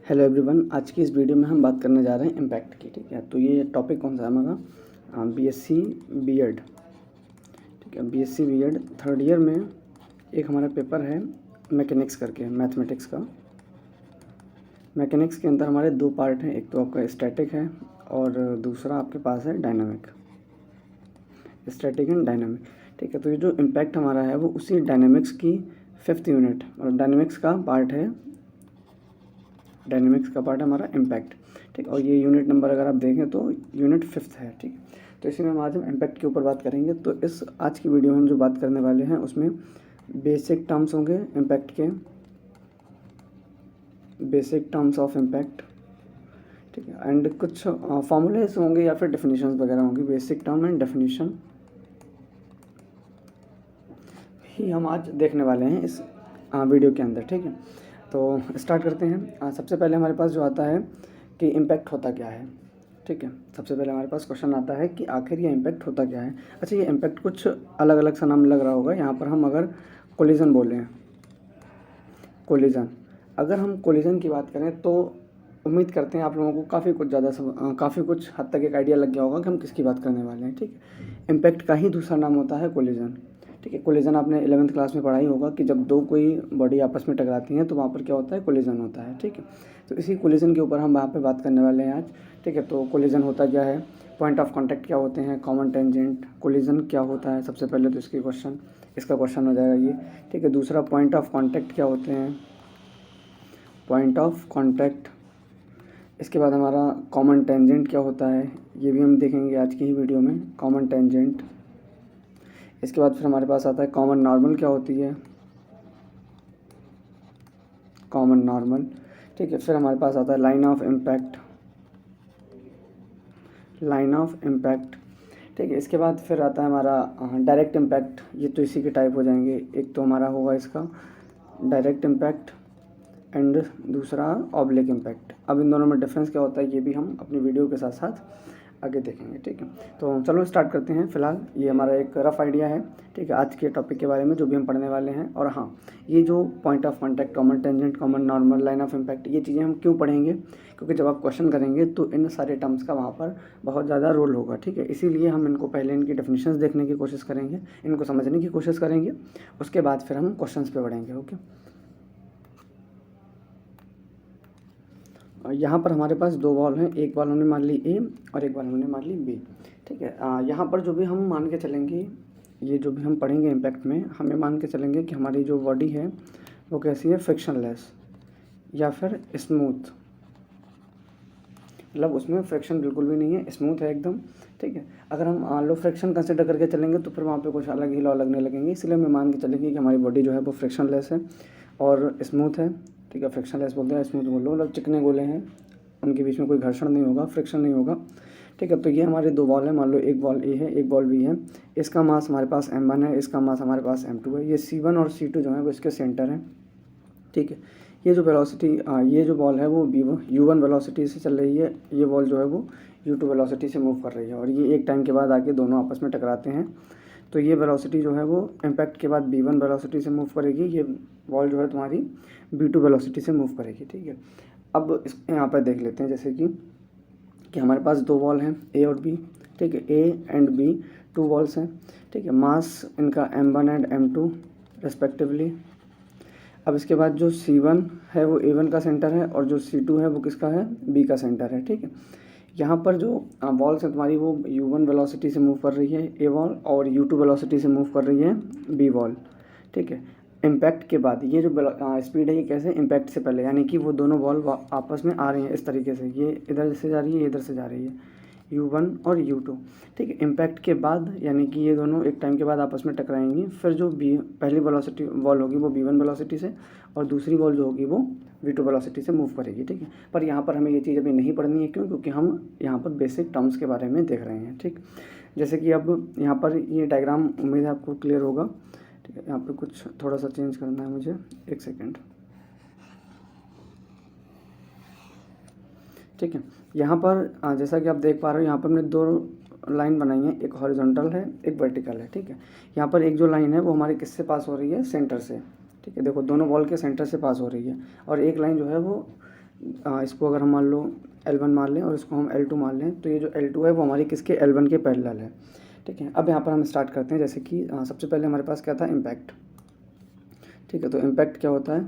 Hello everyone, आज की इस वीडियो में हम बात करने जा रहे हैं इम्पैक्ट की। ठीक है, तो ये टॉपिक कौन सा है हमारा? BSc BEd. ठीक है, बीएससी बीएड थर्ड ईयर में एक हमारा पेपर है मैकेनिक्स करके, मैथमेटिक्स का। मैकेनिक्स के अंदर हमारे दो पार्ट हैं, एक तो आपका स्टैटिक है और दूसरा आपके पास है डायनामिक, स्टैटिक एंड डायनामिक। ठीक है, तो ये जो इम्पैक्ट हमारा है वो उसी डायनामिक्स की 5th यूनिट और डायनामिक्स का पार्ट है, डायनेमिक्स का पार्ट है हमारा इम्पैक्ट। ठीक, और ये यूनिट नंबर अगर आप देखें तो यूनिट 5th है। ठीक, तो इसी में हम आज इम्पैक्ट के ऊपर बात करेंगे। तो इस आज की वीडियो में हम जो बात करने वाले हैं उसमें बेसिक टर्म्स होंगे इम्पैक्ट के, बेसिक टर्म्स ऑफ इम्पैक्ट। ठीक है, एंड कुछ फॉर्मूलेस होंगे या फिर डेफिनेशंस वगैरह होंगी। बेसिक टर्म एंड डेफिनेशन ही हम आज देखने वाले हैं इस वीडियो के अंदर। ठीक है, तो स्टार्ट करते हैं। सबसे पहले हमारे पास जो आता है कि इम्पैक्ट होता क्या है। ठीक है, सबसे पहले हमारे पास क्वेश्चन आता है कि आखिर ये इम्पैक्ट होता क्या है। अच्छा, ये इम्पैक्ट कुछ अलग अलग सा नाम लग रहा होगा। यहाँ पर हम अगर कोलिजन बोलें, कोलिजन, अगर हम कोलिजन की बात करें तो उम्मीद करते हैं आप लोगों को काफ़ी कुछ हद तक एक आइडिया लग गया होगा कि हम किसकी बात करने वाले हैं। ठीक है, इम्पैक्ट का ही दूसरा नाम होता है कोलिजन। ठीक है, कोलिजन आपने 11th क्लास में पढ़ाई होगा कि जब दो कोई बॉडी आपस में टकराती हैं तो वहाँ पर क्या होता है, कोलिजन होता है। ठीक है, तो इसी कोलिजन के ऊपर हम वहाँ पे बात करने वाले हैं आज। ठीक है, तो कोलिजन होता क्या है, पॉइंट ऑफ कांटेक्ट क्या होते हैं, कॉमन टेंजेंट, कोलिजन क्या होता है। सबसे पहले तो इसका क्वेश्चन हो जाएगा ये। ठीक है, दूसरा पॉइंट ऑफ कांटेक्ट क्या होते हैं, पॉइंट ऑफ कांटेक्ट। इसके बाद हमारा कॉमन टेंजेंट क्या होता है, ये भी हम देखेंगे आज की ही वीडियो में, कॉमन टेंजेंट। इसके बाद फिर हमारे पास आता है कॉमन नॉर्मल क्या होती है, कॉमन नॉर्मल। ठीक है, फिर हमारे पास आता है line of impact, line of impact. ठीक है, इसके बाद फिर आता है हमारा डायरेक्ट इम्पैक्ट। ये तो इसी के टाइप हो जाएंगे, एक तो हमारा होगा इसका डायरेक्ट इम्पैक्ट एंड दूसरा ऑब्लिक इम्पैक्ट। अब इन दोनों में डिफरेंस क्या होता है ये भी हम अपनी वीडियो के साथ साथ आगे देखेंगे। ठीक है, तो चलो स्टार्ट करते हैं। फिलहाल ये हमारा एक रफ आइडिया है, ठीक है, आज के टॉपिक के बारे में जो भी हम पढ़ने वाले हैं। और हाँ, ये जो point of contact, common tangent, common normal, line of impact, ये चीज़ें हम क्यों पढ़ेंगे, क्योंकि जब आप क्वेश्चन करेंगे तो इन सारे टर्म्स का वहाँ पर बहुत ज़्यादा रोल होगा। ठीक है, इसीलिए हम इनको पहले इनकी डेफिनेशंस देखने की कोशिश करेंगे, इनको समझने की कोशिश करेंगे, उसके बाद फिर हम क्वेश्चंस पे बढ़ेंगे। ओके, यहाँ पर हमारे पास दो बॉल हैं, एक बॉल हमने मान ली ए और एक बॉल हमने मान ली बी। ठीक है, यहाँ पर जो भी हम मान के चलेंगे, ये जो भी हम पढ़ेंगे इम्पैक्ट में, हमें मान के चलेंगे कि हमारी जो बॉडी है वो कैसी है, फ्रिक्शनलेस या फिर स्मूथ, मतलब उसमें फ्रिक्शन बिल्कुल भी नहीं है, स्मूथ है एकदम। ठीक है, अगर हम लो फ्रिक्शन कंसिडर करके चलेंगे तो फिर वहाँ पे कुछ अलग ही लॉ लगने लगेंगे, इसलिए हमें मान के चलेंगे कि हमारी बॉडी जो है वो फ्रिक्शनलेस है और स्मूथ है। ठीक है, फ्रिक्शनलेस बोलते हैं, स्मूथ बोल लो, मतलब चिकने गोले हैं, उनके बीच में कोई घर्षण नहीं होगा, फ्रिक्शन नहीं होगा। ठीक है, तो ये हमारे दो बॉल है, मान लो एक बॉल ए है एक बॉल बी है। इसका मास हमारे पास m1 है, इसका मास हमारे पास m2 है। ये c1 और c2 जो है वो इसके सेंटर हैं। ठीक है, ये जो वेलोसिटी, ये जो बॉल है वो u1 वेलोसिटी से चल रही है, ये बॉल जो है वो u2 वेलोसिटी से मूव कर रही है और ये एक टाइम के बाद आके दोनों आपस में टकराते हैं। तो ये वेलोसिटी जो है वो इम्पैक्ट के बाद v1 वेलोसिटी से मूव करेगी, ये बॉल जो है तुम्हारी v2 वेलोसिटी से मूव करेगी। ठीक है, अब इस यहाँ पर देख लेते हैं जैसे कि हमारे पास दो बॉल हैं ए और बी। ठीक है, A and B, two balls हैं। ठीक है, मास इनका m1 एंड m2 रेस्पेक्टिवली। अब इसके बाद जो c1 है वो a1 का सेंटर है और जो c2 है वो किसका है, b का सेंटर है। ठीक है, यहाँ पर जो बॉल्स है तुम्हारी वो u1 वेलोसिटी से मूव कर रही है ए बॉल और u2 वेलोसिटी से मूव कर रही है बी बॉल। ठीक है, इम्पैक्ट के बाद ये जो स्पीड है ये कैसे, इम्पैक्ट से पहले, यानी कि वो दोनों बॉल आपस में आ रही हैं इस तरीके से, ये इधर से जा रही है, ये इधर से जा रही है, u1 और u2। ठीक है, इम्पैक्ट के बाद यानी कि ये दोनों एक टाइम के बाद आपस में टकराएंगी, फिर जो पहली वेलोसिटी बॉल होगी वो v1 वेलोसिटी से और दूसरी बॉल जो होगी वो v2 वेलोसिटी से मूव करेगी। ठीक है, पर यहाँ पर हमें ये चीज़ अभी नहीं पढ़नी है, क्यों, क्योंकि हम यहाँ पर बेसिक टर्म्स के बारे में देख रहे हैं। ठीक, जैसे कि अब यहाँ पर ये डायग्राम उम्मीद है आपको क्लियर होगा। ठीक है, यहाँ पे कुछ थोड़ा सा चेंज करना है मुझे, एक सेकेंड। ठीक है, यहाँ पर जैसा कि आप देख पा रहे हो, यहाँ पर हमने दो लाइन बनाई है, एक हॉरिजॉन्टल है एक वर्टिकल है। ठीक है, यहाँ पर एक जो लाइन है वो हमारे किससे पास हो रही है, सेंटर से। ठीक है, देखो दोनों बॉल के सेंटर से पास हो रही है और एक लाइन जो है वो इसको अगर हम मान लो L1 मान लें और इसको हम L2 मान लें, तो ये जो L2 है वो हमारी किसके L1 के पैरेलल है। ठीक है, अब यहाँ पर हम स्टार्ट करते हैं। जैसे कि सबसे पहले हमारे पास क्या था, इम्पैक्ट। ठीक है, तो इम्पैक्ट क्या होता है,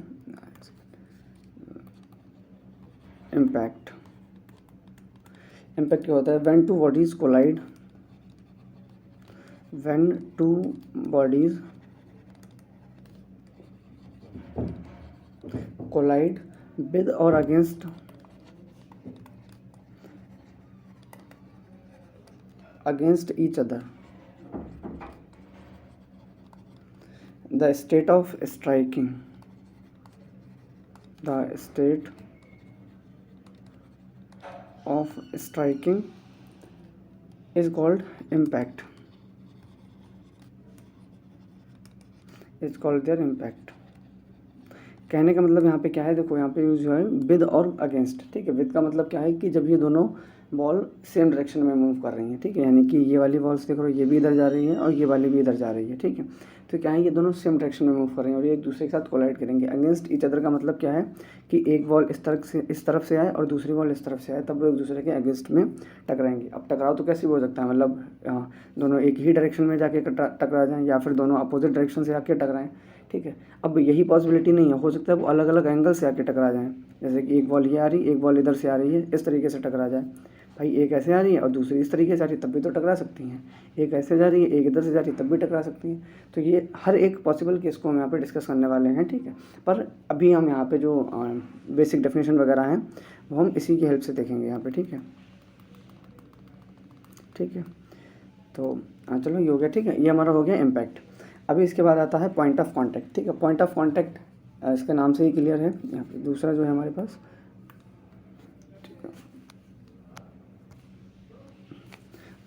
इम्पैक्ट क्या होता है, when two bodies collide, when two bodies collide with or against each other, the state of striking is called impact, their impact। कहने का मतलब यहाँ पे क्या है, देखो यहाँ पे यूज है विद और अगेंस्ट। ठीक है, विद का मतलब क्या है कि जब ये दोनों बॉल सेम डायरेक्शन में मूव कर रही हैं। ठीक है, यानी कि ये वाली बॉल्स देखो, ये भी इधर जा रही है और ये वाली भी इधर जा रही है। ठीक है, तो क्या है, ये दोनों सेम डायरेक्शन में मूव कर रही हैं और ये एक दूसरे के साथ कोलाइड करेंगे। अगेंस्ट ईच अदर का मतलब क्या है कि एक बॉल इस तरफ से आए और दूसरी बॉल इस तरफ से आए, तब वो एक दूसरे के अगेंस्ट में टकराएंगे। अब टकराव तो कैसे भी हो सकता है, मतलब दोनों एक ही डायरेक्शन में जाके टकरा जाएँ या फिर दोनों अपोजिट डायरेक्शन से आके टकराएँ। ठीक है, अब यही पॉसिबिलिटी नहीं है, हो सकता है वो अलग अलग एंगल से आके टकरा जाएँ। जैसे कि एक बॉल ये आ रही, एक बॉल इधर से आ रही है, इस तरीके से टकरा जाए। भाई एक ऐसे आ रही है और दूसरी इस तरीके से आ रही है, तब भी तो टकरा सकती हैं। एक ऐसे जा रही है, एक इधर से जा रही है, तब भी टकरा सकती हैं। तो ये हर एक पॉसिबल केस को हम यहाँ पे डिस्कस करने वाले हैं। ठीक है, पर अभी हम यहाँ पे जो बेसिक डेफिनेशन वगैरह हैं वो हम इसी की हेल्प से देखेंगे यहाँ पे। ठीक है, तो चलो ये हो गया। ठीक है, ये हमारा हो गया इम्पैक्ट। अभी इसके बाद आता है पॉइंट ऑफ कॉन्टैक्ट। ठीक है, पॉइंट ऑफ कॉन्टैक्ट इसके नाम से ही क्लियर है। यहाँ पे दूसरा जो है हमारे पास,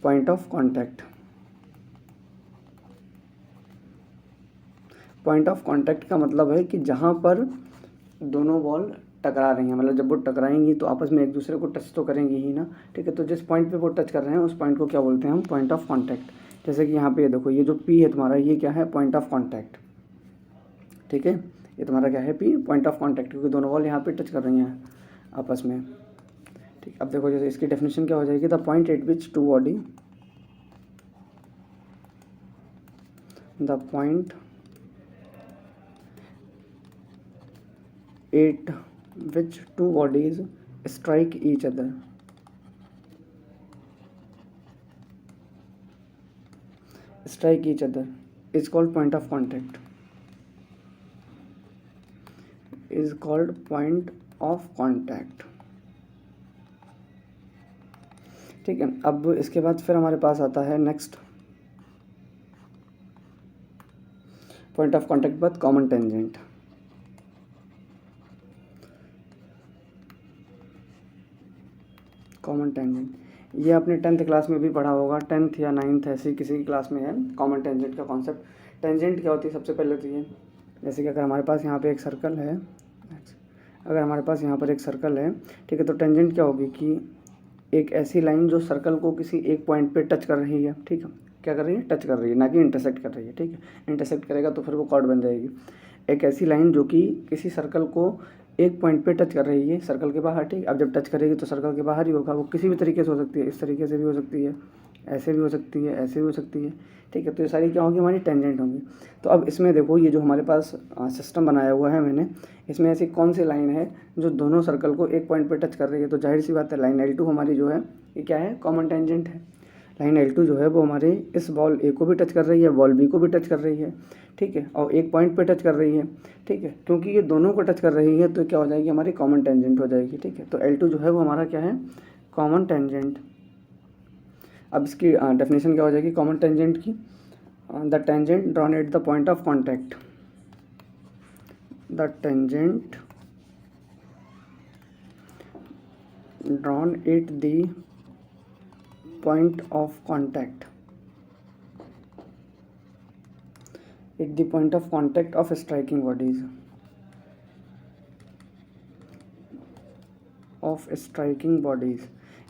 point of contact. Point of contact का मतलब है कि जहाँ पर दोनों बॉल टकरा रही हैं, मतलब जब वो टकराएंगी तो आपस में एक दूसरे को टच तो करेंगी ही ना। ठीक है, तो जिस पॉइंट पे वो टच कर रहे हैं उस पॉइंट को क्या बोलते हैं हम, पॉइंट ऑफ कॉन्टैक्ट। जैसे कि यहाँ पे ये देखो, ये जो P है तुम्हारा, ये क्या है, पॉइंट ऑफ कॉन्टैक्ट। ठीक है, ये तुम्हारा क्या है, P, पॉइंट ऑफ कॉन्टैक्ट, क्योंकि दोनों बॉल यहाँ पे टच कर रही हैं आपस में। ठीक, अब देखो जैसे इसकी डेफिनेशन क्या हो जाएगी, the point at which two body, the point at which two bodies strike each other, is called point of contact, ठीक है, अब इसके बाद फिर हमारे पास आता है नेक्स्ट पॉइंट ऑफ कॉन्टैक्ट के बाद कॉमन टेंजेंट। ये आपने 10th क्लास में भी पढ़ा होगा, 10th या 9th ऐसी किसी क्लास में है कॉमन टेंजेंट का कॉन्सेप्ट। टेंजेंट क्या होती है, सबसे पहले तो ये, जैसे कि अगर हमारे पास यहाँ पे एक सर्कल है, ठीक है, तो टेंजेंट क्या होगी कि एक ऐसी लाइन जो सर्कल को किसी एक पॉइंट पे टच कर रही है। ठीक है, क्या कर रही है, टच कर रही है, ना कि इंटरसेक्ट कर रही है। ठीक है, इंटरसेक्ट करेगा तो फिर वो कॉर्ड बन जाएगी। एक ऐसी लाइन जो कि किसी सर्कल को एक पॉइंट पे टच कर रही है सर्कल के बाहर। ठीक, अब जब टच करेगी तो सर्कल के बाहर ही होगा। वो किसी भी तरीके से हो सकती है, इस तरीके से भी हो सकती है, ऐसे भी हो सकती है, ऐसे भी हो सकती है। ठीक है, तो ये सारी क्या होगी, हमारी टेंजेंट होंगी। तो अब इसमें देखो, ये जो हमारे पास सिस्टम बनाया हुआ है मैंने, इसमें ऐसी कौन सी लाइन है जो दोनों सर्कल को एक पॉइंट पे टच कर रही है, तो जाहिर सी बात है लाइन L2 हमारी जो है ये क्या है, कॉमन टेंजेंट है। लाइन L2 जो है वो हमारे इस बॉल A को भी टच कर रही है, बॉल B को भी टच कर रही है। ठीक है, और एक पॉइंट पे टच कर रही है। ठीक है, क्योंकि ये दोनों को टच कर रही है तो क्या हो जाएगी, हमारी कॉमन टेंजेंट हो जाएगी। ठीक है, तो L2 जो है वो हमारा क्या है, कॉमन टेंजेंट। अब इसकी डेफिनेशन क्या हो जाएगी कॉमन टेंजेंट की, the tangent drawn at the point of contact, the tangent drawn at the point of contact at the point of contact of striking bodies,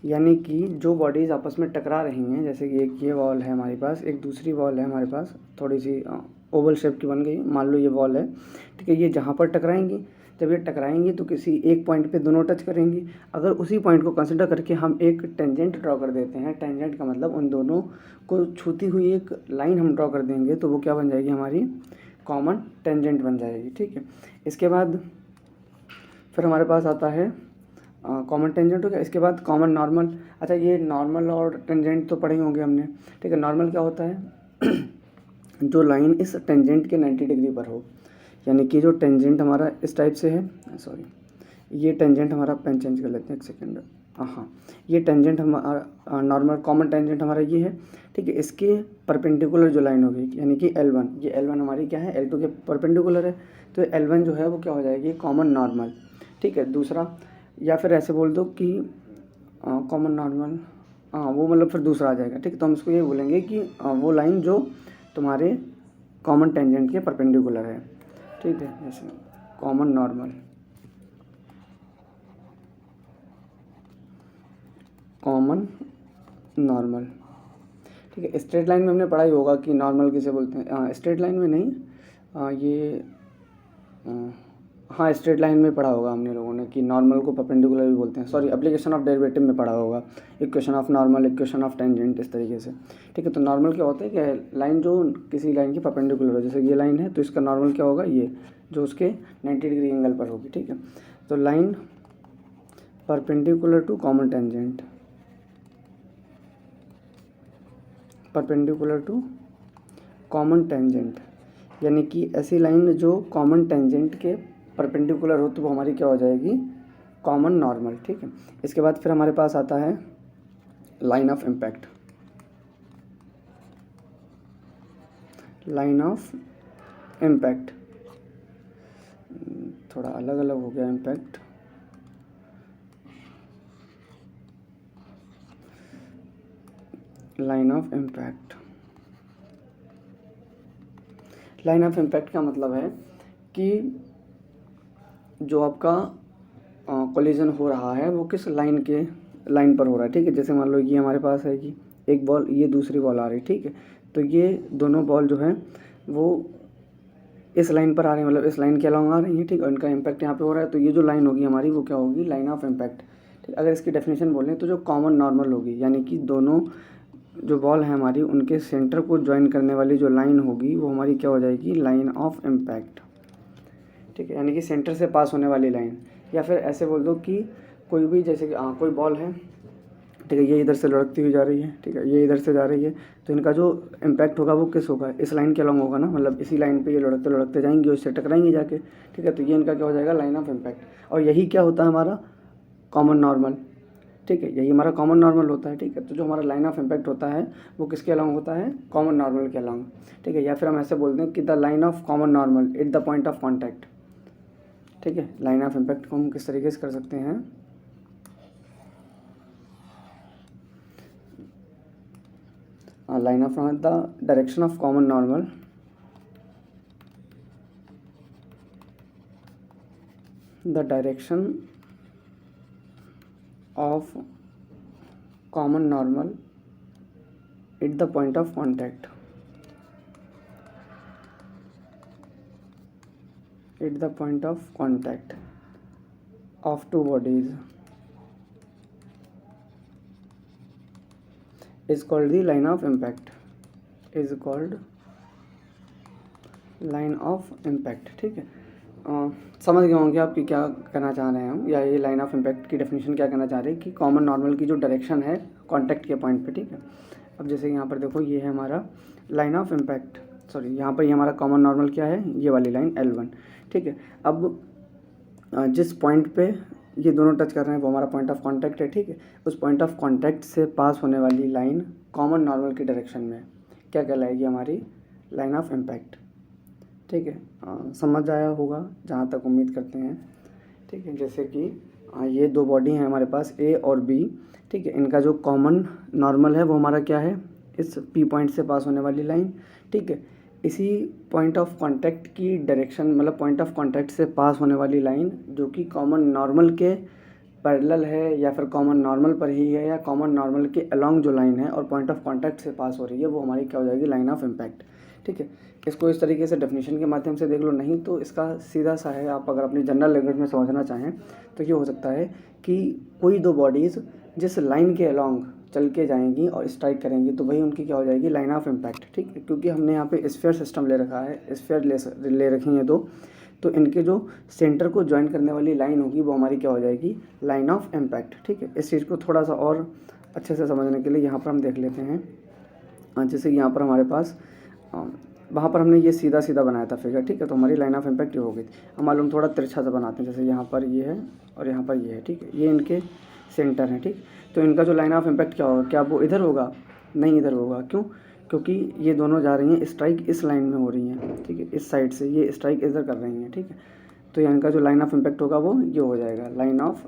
यानी कि जो बॉडीज़ आपस में टकरा रही हैं, जैसे कि एक ये बॉल है हमारे पास, एक दूसरी बॉल है हमारे पास, थोड़ी सी ओवल शेप की बन गई, मान लो ये बॉल है। ठीक है, ये जहाँ पर टकराएंगी, जब ये टकराएंगी तो किसी एक पॉइंट पे दोनों टच करेंगी। अगर उसी पॉइंट को कंसिडर करके हम एक टेंजेंट ड्रॉ कर देते हैं, टेंजेंट का मतलब उन दोनों को छूती हुई एक लाइन हम ड्रॉ कर देंगे, तो वो क्या बन जाएगी हमारी कॉमन टेंजेंट बन जाएगी। ठीक है, इसके बाद फिर हमारे पास आता है कॉमन टेंजेंट हो गया, इसके बाद कॉमन नॉर्मल। अच्छा, ये नॉर्मल और टेंजेंट तो पढ़े ही होंगे हमने। ठीक है, नॉर्मल क्या होता है जो लाइन इस टेंजेंट के 90 डिग्री पर हो, यानी कि जो टेंजेंट हमारा इस टाइप से है, सॉरी ये टेंजेंट हमारा, पेन चेंज कर लेते हैं एक सेकेंड। हाँ, ये टेंजेंट हमारा नॉर्मल कॉमन टेंजेंट हमारा ये है। ठीक है, इसके परपेंडिकुलर जो लाइन होगी यानी कि L1, ये L1 हमारी क्या है, L2 के परपेंडिकुलर है, तो L1 जो है वो क्या हो जाएगी, कॉमन नॉर्मल। ठीक है, दूसरा, या फिर ऐसे बोल दो कि कॉमन नॉर्मल, हाँ वो मतलब फिर दूसरा आ जाएगा। ठीक है, तो हम इसको ये बोलेंगे कि वो लाइन जो तुम्हारे कॉमन टेंजेंट के परपेंडिकुलर है। ठीक है, जैसे कॉमन नॉर्मल, कॉमन नॉर्मल। ठीक है, स्ट्रेट लाइन में हमने पढ़ा ही होगा कि नॉर्मल किसे बोलते हैं, स्ट्रेट लाइन में नहीं, ये हाँ स्ट्रेट लाइन में पढ़ा होगा हमने लोगों ने कि नॉर्मल को परपेंडिकुलर भी बोलते हैं। सॉरी, एप्लीकेशन ऑफ डेरिवेटिव में पढ़ा होगा, equation of normal, equation of tangent, इस तरीके से। ठीक है, तो नॉर्मल क्या होता है कि लाइन जो किसी लाइन की परपेंडिकुलर हो, जैसे ये लाइन है तो इसका नॉर्मल क्या होगा, ये जो उसके 90 डिग्री एंगल पर होगी। ठीक है, तो line perpendicular to common tangent, perpendicular to common tangent, यानी कि ऐसी लाइन जो कॉमन टेंजेंट के परपेंडिकुलर हो तो वो हमारी क्या हो जाएगी, कॉमन नॉर्मल। ठीक है, इसके बाद फिर हमारे पास आता है line of impact, line of impact, थोड़ा अलग अलग हो गया impact, line of impact. Line of impact का मतलब है कि जो आपका कोलिजन हो रहा है वो किस लाइन पर हो रहा है। ठीक है, जैसे मान लो ये हमारे पास है कि एक बॉल, ये दूसरी बॉल आ रही है। ठीक है, तो ये दोनों बॉल जो है वो इस लाइन पर आ रही है, मतलब इस लाइन के अलॉन्ग आ रही है। ठीक है, इनका इम्पैक्ट यहाँ पे हो रहा है, तो ये जो लाइन होगी हमारी वो क्या होगी, लाइन ऑफ इम्पैक्ट। ठीक, अगर इसकी डेफिनेशन बोलें तो जो कॉमन नॉर्मल होगी, यानी कि दोनों जो बॉल है हमारी उनके सेंटर को ज्वाइन करने वाली जो लाइन होगी वो हमारी क्या हो जाएगी, लाइन ऑफ इम्पैक्ट। ठीक है, यानी कि सेंटर से पास होने वाली लाइन, या फिर ऐसे बोल दो कि कोई भी, जैसे कि कोई बॉल है, ठीक है, ये इधर से लुढ़कती हुई जा रही है, ठीक है, ये इधर से जा रही है, तो इनका जो इम्पैक्ट होगा वो किस होगा, इस लाइन के अलॉन्ग होगा ना, मतलब इसी लाइन पे ये लुढ़कते लुढ़कते जाएंगी, उससे टकराएंगी जाके। ठीक है, तो ये इनका क्या हो जाएगा, लाइन ऑफ इम्पैक्ट। और यही क्या होता है हमारा कॉमन नॉर्मल। ठीक है, यही हमारा कॉमन नॉर्मल होता है। ठीक है, तो जो हमारा लाइन ऑफ इम्पैक्ट होता है वो किसके अलॉन्ग होता है, कॉमन नॉर्मल के अलॉन्ग। ठीक है, या फिर हम ऐसे बोलते हैं कि the line of common normal at the point of contact. ठीक है, लाइन ऑफ इम्पैक्ट को हम किस तरीके से कर सकते हैं, line of the direction of common normal, the direction of common normal at the point of contact, at the point of contact of two bodies is called the line of impact, is called line of impact। ठीक है, समझ गए होंगे आप कि क्या कहना चाह रहे हैं हम, या ये लाइन ऑफ इम्पैक्ट की डेफिनेशन क्या कहना चाह रहे हैं कि कॉमन नॉर्मल की जो डायरेक्शन है कॉन्टैक्ट के पॉइंट पे। ठीक है, अब जैसे यहाँ पर देखो ये है हमारा लाइन ऑफ इम्पैक्ट, सॉरी यहाँ पर ये हमारा कॉमन नॉर्मल क्या है, ये वाली लाइन L1। ठीक है, अब जिस पॉइंट पे ये दोनों टच कर रहे हैं वो हमारा पॉइंट ऑफ कॉन्टैक्ट है। ठीक है, उस पॉइंट ऑफ कॉन्टैक्ट से पास होने वाली लाइन कॉमन नॉर्मल की डायरेक्शन में क्या कहलाएगी, हमारी लाइन ऑफ इम्पैक्ट। ठीक है, समझ आया होगा जहाँ तक उम्मीद करते हैं। ठीक है, जैसे कि ये दो बॉडी हैं हमारे पास A और B। ठीक है, इनका जो कॉमन नॉर्मल है वो हमारा क्या है, इस P पॉइंट से पास होने वाली लाइन। ठीक है, इसी पॉइंट ऑफ कांटेक्ट की डायरेक्शन, मतलब पॉइंट ऑफ कांटेक्ट से पास होने वाली लाइन जो कि कॉमन नॉर्मल के पैरेलल है या फिर कॉमन नॉर्मल पर ही है या कॉमन नॉर्मल के अलॉन्ग जो लाइन है और पॉइंट ऑफ कांटेक्ट से पास हो रही है, वो हमारी क्या हो जाएगी, लाइन ऑफ इम्पैक्ट। ठीक है। इसको इस तरीके से डेफिनेशन के माध्यम से देख लो, नहीं तो इसका सीधा सा है, आप अगर अपनी जनरल लैंग्वेज में समझना चाहें तो ये हो सकता है कि कोई दो बॉडीज़ जिस लाइन के अलॉन्ग चल के जाएंगी और स्ट्राइक करेंगी तो वही उनकी क्या हो जाएगी, लाइन ऑफ इम्पैक्ट। ठीक है, क्योंकि हमने यहाँ पे स्फीयर सिस्टम ले रखा है, स्फीयर ले रखी हैं दो, तो इनके जो सेंटर को ज्वाइन करने वाली लाइन होगी वो हमारी क्या हो जाएगी, लाइन ऑफ इम्पैक्ट। ठीक है, इस चीज़ को थोड़ा सा और अच्छे से समझने के लिए यहाँ पर हम देख लेते हैं। जैसे कि यहाँ पर हमारे पास वहाँ पर हमने ये सीधा सीधा बनाया था फिगर। ठीक है, तो हमारी लाइन ऑफ इम्पैक्ट ये हो गई। अब मालूम थोड़ा तिरछा सा बनाते हैं, जैसे यहाँ पर ये है और यहाँ पर ये है। ठीक है, ये इनके सेंटर हैं। ठीक, तो इनका जो लाइन ऑफ इम्पैक्ट क्या होगा, क्या वो इधर होगा, नहीं इधर होगा। क्यों, क्योंकि ये दोनों जा रही हैं, स्ट्राइक इस लाइन में हो रही हैं। ठीक है, इस साइड से ये स्ट्राइक इधर कर रही हैं। ठीक है, तो इनका जो लाइन ऑफ इम्पैक्ट होगा वो ये हो जाएगा, लाइन ऑफ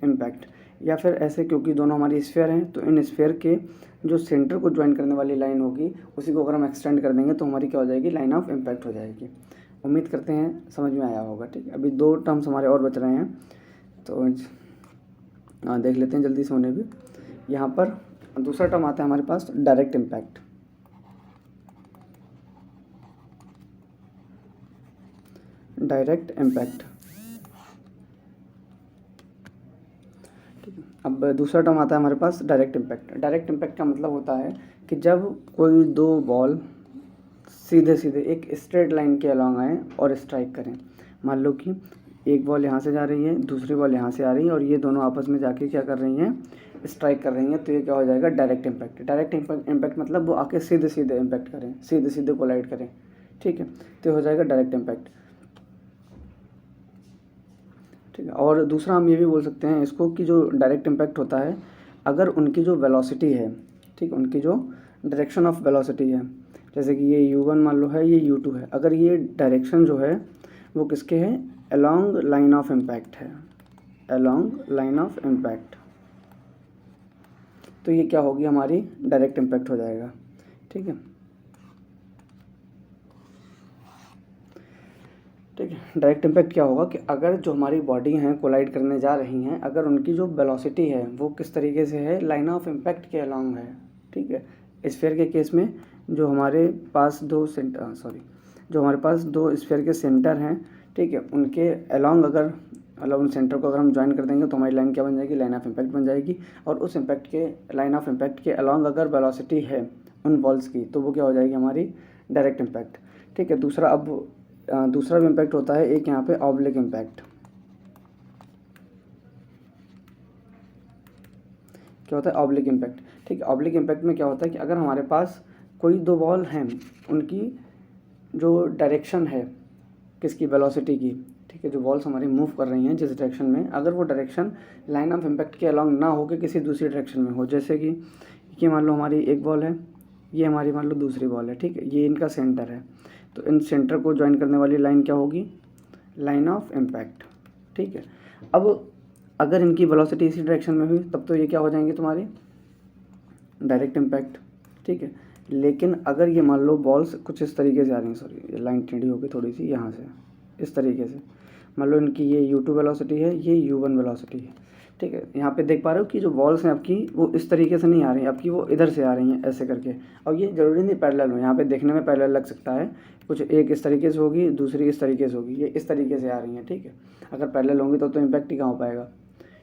इम्पैक्ट। या फिर ऐसे, क्योंकि दोनों हमारी स्फीयर हैं तो इन स्फीयर के जो सेंटर को ज्वाइन करने वाली लाइन होगी उसी को अगर हम एक्सटेंड कर देंगे तो हमारी क्या हो जाएगी, लाइन ऑफ इम्पैक्ट हो जाएगी। उम्मीद करते हैं समझ में आया होगा। ठीक है, अभी दो टर्म्स हमारे और बच रहे हैं तो देख लेते हैं जल्दी से उन्हें भी। यहाँ पर दूसरा टर्म आता है हमारे पास, डायरेक्ट इम्पैक्ट। Direct impact. अब दूसरा टर्म आता है हमारे पास, डायरेक्ट इम्पैक्ट। डायरेक्ट इम्पैक्ट का मतलब होता है कि जब कोई दो बॉल सीधे सीधे एक स्ट्रेट लाइन के अलॉन्ग आए और स्ट्राइक करें। मान लो कि एक बॉल यहाँ से जा रही है, दूसरी बॉल यहाँ से आ रही है और ये दोनों आपस में जाके क्या कर रही हैं, स्ट्राइक कर रही हैं, तो ये क्या हो जाएगा, डायरेक्ट इम्पैक्ट। डायरेक्ट इम्पैक्ट मतलब वो आके सीधे सीधे इम्पैक्ट करें, सीधे सीधे कोलाइड करें। ठीक है, तो हो जाएगा डायरेक्ट इम्पैक्ट। ठीक है, और दूसरा हम ये भी बोल सकते हैं इसको कि जो डायरेक्ट इम्पैक्ट होता है, अगर उनकी जो वेलोसिटी है, ठीक, उनकी जो डायरेक्शन ऑफ वेलोसिटी है, जैसे कि ये u1 मान लो है, ये u2 है, अगर ये डायरेक्शन जो है वो किसके है, अलोंग लाइन ऑफ इम्पैक्ट है, अलोंग लाइन ऑफ इम्पैक्ट, तो ये क्या होगी, हमारी डायरेक्ट इम्पैक्ट हो जाएगा। ठीक है, ठीक है, डायरेक्ट इम्पैक्ट क्या होगा कि अगर जो हमारी बॉडी हैं कोलाइड करने जा रही हैं, अगर उनकी जो वेलोसिटी है वो किस तरीके से है, लाइन ऑफ इम्पैक्ट के अलोंग है। ठीक है, स्फीयर के केस में जो हमारे पास जो हमारे पास दो स्फीयर के सेंटर हैं, ठीक है, उनके अलोंग अगर मतलब उन सेंटर को अगर हम ज्वाइन कर देंगे तो हमारी लाइन क्या बन जाएगी, लाइन ऑफ इम्पैक्ट बन जाएगी। और उस इम्पैक्ट के लाइन ऑफ इम्पैक्ट के अलोंग अगर वेलोसिटी है उन बॉल्स की तो वो क्या हो जाएगी, हमारी डायरेक्ट इम्पैक्ट। ठीक है, दूसरा भी इम्पैक्ट होता है एक यहाँ पे ऑब्लिक इम्पैक्ट। क्या होता है, ऑब्लिक इम्पैक्ट। ठीक है, ऑब्लिक इम्पैक्ट में क्या होता है कि अगर हमारे पास कोई दो बॉल हैं, उनकी जो डायरेक्शन है किसकी, वेलोसिटी की, ठीक है, जो बॉल्स हमारी मूव कर रही हैं जिस डायरेक्शन में, अगर वो डायरेक्शन लाइन ऑफ इम्पैक्ट के अलोंग ना हो के किसी दूसरी डायरेक्शन में हो, जैसे कि ये मान लो हमारी एक बॉल है, ये हमारी मान लो दूसरी बॉल है। ठीक है, ये इनका सेंटर है, तो इन सेंटर को ज्वाइन करने वाली लाइन क्या होगी, लाइन ऑफ इम्पैक्ट। ठीक है, अब अगर इनकी वेलोसिटी इसी डायरेक्शन में हुई तब तो ये क्या हो जाएंगे, तुम्हारी डायरेक्ट इम्पैक्ट। ठीक है, लेकिन अगर ये मान लो बॉल्स कुछ इस तरीके से आ रही हैं, सॉरी ये लाइन टेढ़ी होगी थोड़ी सी, यहाँ से इस तरीके से, मान लो इनकी ये u2 वेलोसिटी है, ये u1 वेलोसिटी है। ठीक है, यहाँ पे देख पा रहे हो कि जो बॉल्स हैं आपकी वो इस तरीके से नहीं आ रही हैं, आपकी वो इधर से आ रही हैं ऐसे करके, और ये ज़रूरी नहीं पैरेलल हो, यहाँ पे देखने में पैरेलल लग सकता है, कुछ एक इस तरीके से होगी, दूसरी इस तरीके से होगी, ये इस तरीके से आ रही हैं। ठीक है, अगर पैरेलल होंगी तो इम्पैक्ट ही कहाँ हो पाएगा।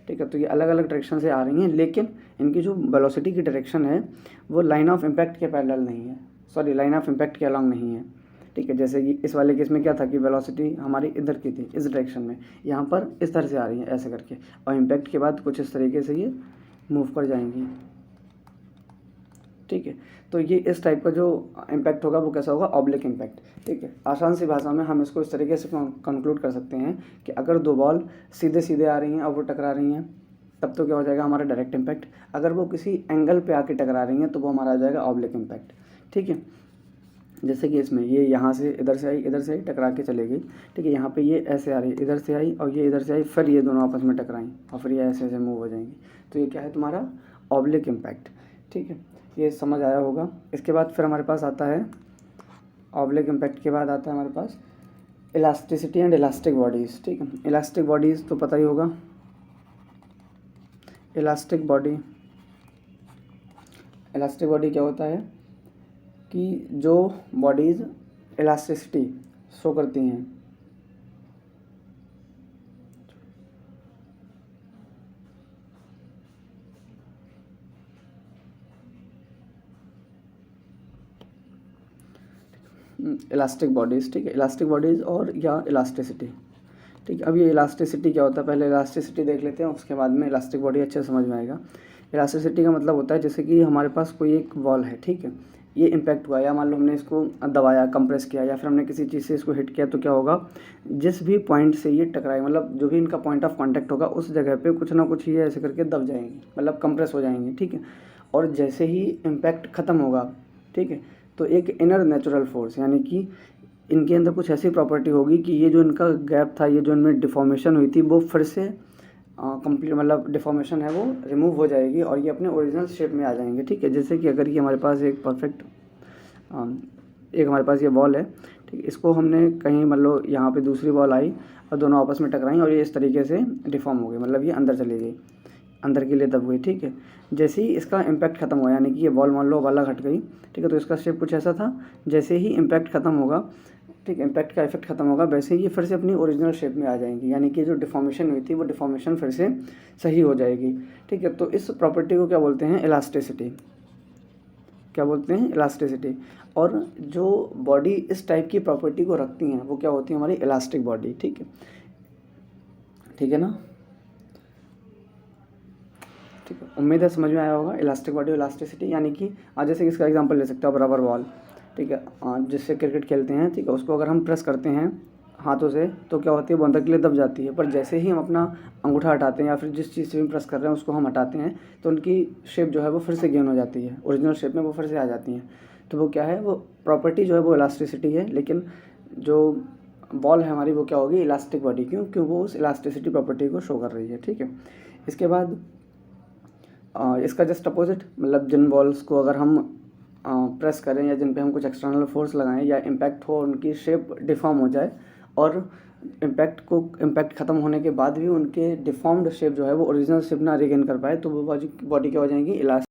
ठीक है, तो ये अलग अलग डायरेक्शन से आ रही हैं, लेकिन इनकी जो वेलोसिटी की डायरेक्शन है वो लाइन ऑफ इम्पैक्ट के पैरेलल नहीं है, सॉरी लाइन ऑफ इम्पैक्ट के अलॉन्ग नहीं है। ठीक है, जैसे कि इस वाले केस में क्या था कि वेलोसिटी हमारी इधर की थी, इस डायरेक्शन में, यहाँ पर इस तरह से आ रही है ऐसे करके, और इम्पैक्ट के बाद कुछ इस तरीके से ये मूव कर जाएंगी। ठीक है, तो ये इस टाइप का जो इम्पैक्ट होगा वो कैसा होगा, ऑब्लिक इम्पैक्ट। ठीक है, आसान सी भाषा में हम इसको इस तरीके से कंक्लूड कर सकते हैं कि अगर दो बॉल सीधे सीधे आ रही हैं और वो टकरा रही हैं तब तो क्या हो जाएगा, हमारा डायरेक्ट इम्पैक्ट। अगर वो किसी एंगल पे आके टकरा रही हैं तो वो हमारा आ जाएगा ऑब्लिक इम्पैक्ट। ठीक है, जैसे कि इसमें ये यहाँ से इधर से आई, इधर से आई, टकरा के चले गई। ठीक है, यहाँ पे ये ऐसे आ रही है, इधर से आई और ये इधर से आई, फिर ये दोनों आपस में टकराई और फिर ये ऐसे ऐसे मूव हो जाएंगी, तो ये क्या है, तुम्हारा ऑब्लिक इम्पैक्ट। ठीक है, ये समझ आया होगा। इसके बाद फिर हमारे पास आता है, ऑब्लिक इम्पैक्ट के बाद आता है हमारे पास इलास्टिसिटी एंड इलास्टिक बॉडीज़। ठीक है, इलास्टिक बॉडीज़ तो पता ही होगा, इलास्टिक बॉडी क्या होता है कि जो बॉडीज़ इलास्टिसिटी शो करती हैं। इलास्टिक बॉडीज़, ठीक है, इलास्टिक बॉडीज़ और या इलास्टिसिटी, ठीक है। अब ये इलास्टिसिटी क्या होता है, पहले इलास्टिसिटी देख लेते हैं, उसके बाद में इलास्टिक बॉडी अच्छे से समझ में आएगा। इलास्टिसिटी का मतलब होता है जैसे कि हमारे पास कोई एक बॉल है, ठीक है, ये इम्पैक्ट हुआ या मान लो हमने इसको दबाया, कंप्रेस किया या फिर हमने किसी चीज़ से इसको हिट किया, तो क्या होगा, जिस भी पॉइंट से ये टकराए, मतलब जो भी इनका पॉइंट ऑफ कांटेक्ट होगा उस जगह पे कुछ ना कुछ ये ऐसे करके दब जाएंगे, मतलब कंप्रेस हो जाएंगे, ठीक है। और जैसे ही इम्पैक्ट ख़त्म होगा, ठीक है, तो एक इनर नेचुरल फोर्स, यानी कि इनके अंदर कुछ ऐसी प्रॉपर्टी होगी कि ये जो इनका गैप था, ये जो इनमें डिफॉर्मेशन हुई थी, वो फिर से कंप्लीट, मतलब डिफॉर्मेशन है वो रिमूव हो जाएगी और ये अपने ओरिजिनल शेप में आ जाएंगे, ठीक है। जैसे कि अगर ये हमारे पास एक परफेक्ट एक हमारे पास ये बॉल है, ठीक है, इसको हमने कहीं मतलब यहाँ पे दूसरी बॉल आई और दोनों आपस में टकराई और ये इस तरीके से डिफॉर्म हो गई, मतलब ये अंदर चली गई, अंदर के लिए दब गई, ठीक है। जैसे ही इसका इम्पैक्ट ख़त्म हुआ, यानी कि ये बॉल मान लो अलग हट गई, ठीक है, तो इसका शेप कुछ ऐसा था। जैसे ही इम्पैक्ट ख़त्म होगा, ठीक है, इम्पैक्ट का इफेक्ट ख़त्म होगा, वैसे ही ये फिर से अपनी ओरिजिनल शेप में आ जाएंगी, यानी कि जो डिफॉर्मेशन हुई थी वो डिफॉर्मेशन फिर से सही हो जाएगी, ठीक है। तो इस प्रॉपर्टी को क्या बोलते हैं, इलास्टिसिटी, क्या बोलते हैं, इलास्टिसिटी। और जो बॉडी इस टाइप की प्रॉपर्टी को रखती हैं वो क्या होती है, हमारी इलास्टिक बॉडी, ठीक है, ठीक है ना, ठीक है। उम्मीद है समझ में आया होगा इलास्टिक बॉडी, इलास्टिसिटी, यानी कि आज जैसे इसका एग्जांपल ले सकते हो आप, रबर बॉल, ठीक है, जिससे क्रिकेट खेलते हैं, ठीक है, उसको अगर हम प्रेस करते हैं हाथों से तो क्या होती है, वो अंदर के लिए दब जाती है, पर जैसे ही हम अपना अंगूठा हटाते हैं या फिर जिस चीज़ से भी प्रेस कर रहे हैं उसको हम हटाते हैं, तो उनकी शेप जो है वो फिर से गेन हो जाती है, ओरिजिनल शेप में वो फिर से आ जाती हैं। तो वो क्या है, वो प्रॉपर्टी जो है वो इलास्टिसिटी है, लेकिन जो बॉल है हमारी वो क्या होगी, इलास्टिक बॉडी, क्यों वो उस इलास्टिसिटी प्रॉपर्टी को शो कर रही है, ठीक है। इसके बाद इसका जस्ट अपोजिट, मतलब जिन बॉल्स को अगर हम प्रेस करें या जिन पे हम कुछ एक्सटर्नल फोर्स लगाएं या इम्पैक्ट हो, उनकी शेप डिफॉर्म हो जाए और इम्पैक्ट ख़त्म होने के बाद भी उनके डिफॉर्म्ड शेप जो है वो ओरिजिनल शेप ना रिगेन कर पाए, तो वो बॉडी क्या हो जाएंगी,